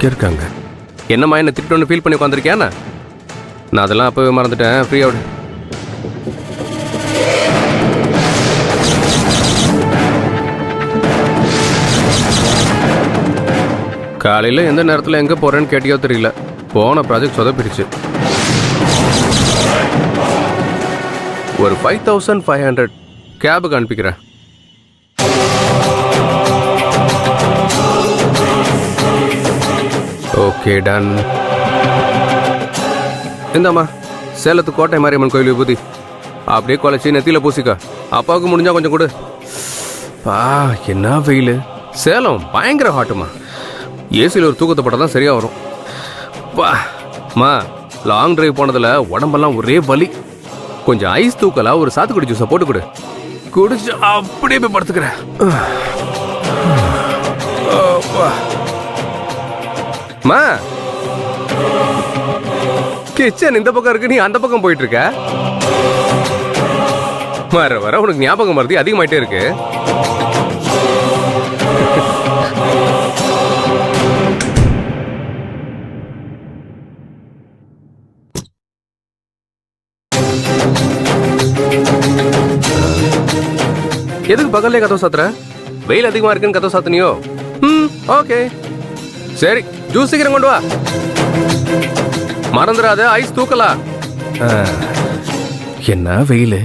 இங்கே இருக்காங்க. என்னம்மா என்ன திட்டு ஃபீல் பண்ணி உட்காந்துருக்கியாண்ணா? நான் அதெல்லாம் அப்போவே மறந்துட்டேன். ஃப்ரீயாக விடு. காலையில் எந்த நேரத்தில் எங்கே போகிறேன்னு கேட்டியோ தெரியல. போன ப்ராஜெக்ட் சொதப்பிடுச்சு. ஒரு 5500 கேபுக்கு அனுப்பிக்கிறேன். Okay done. இந்தாம்மா சேலத்து கோட்டை மாரியம்மன் கோயில் விபூதி அப்படியே குலைச்சி நெத்தியில் பூசிக்கா. அப்பாவுக்கு முடிஞ்சா கொஞ்சம் கொடு. பா என்ன வெயில். சேலம் பயங்கர ஹாட்டுமா. ஏசியில் ஒரு தூக்கத்தை போட்டால் தான் சரியாக வரும். பா லாங் டிரைவ் போனதில் உடம்பெல்லாம் ஒரே வலி. கொஞ்சம் ஐஸ் தூக்கலா ஒரு சாத்துக்குடி ஜூஸை போட்டு கொடு. குடிச்சு அப்படியே போய் படுத்துக்கிறேன். மா கிச்சன் இந்த பக்கம் இருக்கு, நீ அந்த பக்கம் போயிட்டு இருக்க. வர வர உனக்கு ஞாபகம் மறதி அதிகமாயிட்டே இருக்கு. எதுக்கு பகல்லே கதவு சாத்துற? வெயில் அதிகமா இருக்குன்னு கதவு சாத்துனியோ? ஓகே சரி, ஜூஸ் சீக்கிரம் கொண்டு வா. மறந்துடாத ஐஸ் தூக்கலா. என்ன வெயில்.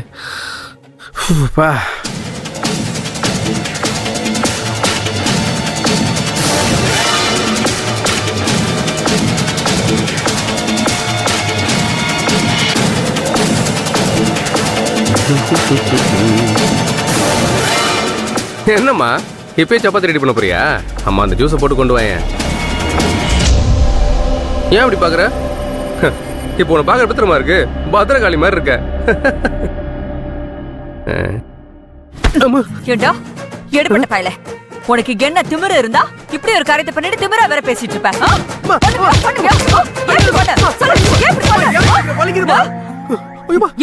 என்னம்மா இப்பயே சப்பாத்தி ரெடி பண்ண போறியா? அம்மா அந்த ஜூஸை போட்டு கொண்டு வாயேன். ஏன் அப்படி பாக்குற? இப்போ உன பாக்குற பத்திரமா இருக்கு, பத்திரகாளி மாதிரி இருக்க. எடுபட்ட பயல, உனக்கு என்ன திமிரு இருந்தா இப்படி ஒரு காரியத்தை பண்ணிட்டு திமிரா வேற பேசிட்டு இருப்ப?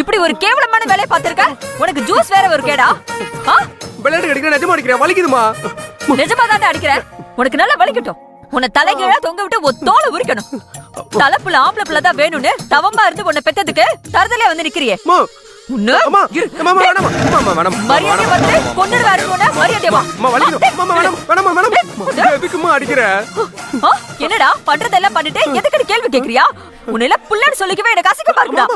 இப்படி ஒரு கேவலமான வேலையை பார்த்திருக்க. உனக்கு ஜூஸ் வேற ஒரு கேடா? விளையாட்டு அடிக்கிறேன், நிஜமா அடிக்கிறேன், வலிக்குதுமா. நிஜமா தான் அடிக்கிறேன். உனக்கு நல்லா வலிக்கட்டும். உன்னை தலைகீழா தொங்க விட்டு ஒரு தோலை உரிக்கணும். தலைப்புல ஆம்பளை பிள்ளை தான் வேணும்னு தவம்பா இருந்து உன்னை பெத்ததுக்கு தரதலே வந்து நிக்கிறியே. என்னடா பண்றதெல்லாம் பண்ணிட்டு எதுக்கு கேள்வி கேக்குறியா? உன்ன புள்ளன்னு சொல்லிக்கவே எனக்கு அசிங்கமா இருக்குடா.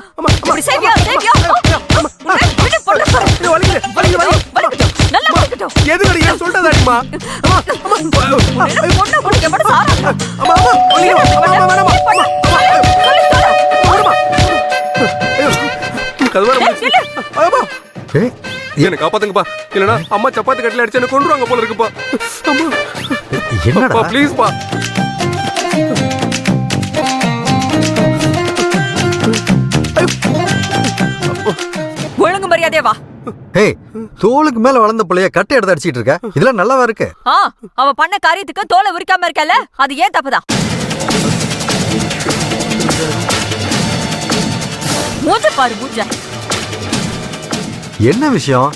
என்ன காப்பாத்துங்கப்பா, இல்லனா அம்மா சப்பாத்தி கட்டில அடிச்சு என்ன கொன்றுவாங்க போல இருக்குப்பா. என்னடா ப்ளீஸ் பா. ஒழுங்கு மரியாதையா வா. ஏய், தோலுக்கு மேல வளர்ந்த புள்ளைய கட்டை எடுத்து அடிச்சிட்டு இருக்க. இதெல்லாம் நல்லாவா இருக்கு? அவ பண்ண காரியத்துக்கு தோலை உரிக்காம இருக்கல, அது ஏன் தப்புதான். மூஞ்ச பாரு மூஞ்ச. என்ன விஷயம்?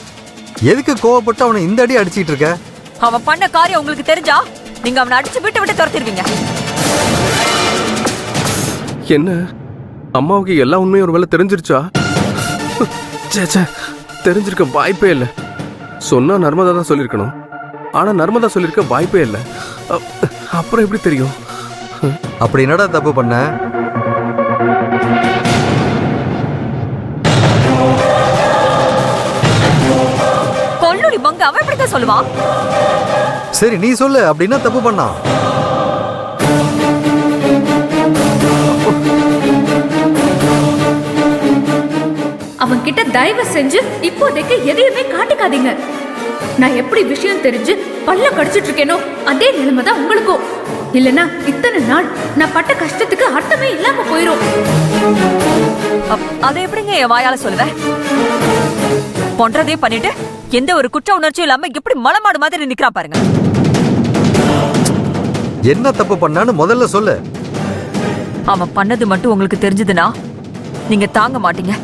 எதுக்கு கோவப்பட்டு அவனை இந்த அடி அடிச்சிட்டு இருக்க? அவன் பண்ண காரியம் உங்களுக்கு தெரிஞ்சா நீங்க அவனை அடிச்சு விட்டு விட்டு துரத்திடுவீங்க. என்ன அம்மாவுக்கு எல்லா உண்மையும் ஒரு வேளை தெரிஞ்சிருச்சா? தெரிஞ்சிருக்க வாய்ப்பே இல்லை. சொன்னா நர்மதா தான் சொல்லிருக்கணும். ஆனா நர்மதா சொல்லிருக்க வாய்ப்பே இல்லை. அப்புறம் எப்படி தெரியும்? அப்படி என்னடா தப்பு பண்ண? கொல்லுடி மங்க அவன் எப்படிதான் சொல்லுவான்? சரி நீ சொல்லு, அப்படின்னா தப்பு பண்ணா? அவன் கிட்ட தயவு செஞ்சு இப்போதைக்கு எதையுமே காட்டிக்காதீங்க. நான் எப்படி விஷயம் தெரிஞ்சு பல்ல கடிச்சிட்டு இருக்கேனோ அதே நிலைமை தான் உங்களுக்கும். இல்லனா இத்தனை நாள் நான் பட்ட கஷ்டத்துக்கு அர்த்தமே இல்லாம போயிரும். அதை எப்படிங்க என் வாயால சொல்லுவேன்? பண்றதே பண்ணிட்டு எந்த ஒரு குற்ற உணர்ச்சியும் இல்லாம எப்படி மலமாடு மாதிரி நிக்கிறான் பாருங்க. என்ன தப்பு பண்ணான்னு முதல்ல சொல்லு. அவன் பண்ணது மட்டும் உங்களுக்கு தெரிஞ்சதுன்னா நீங்க தாங்க மாட்டீங்க.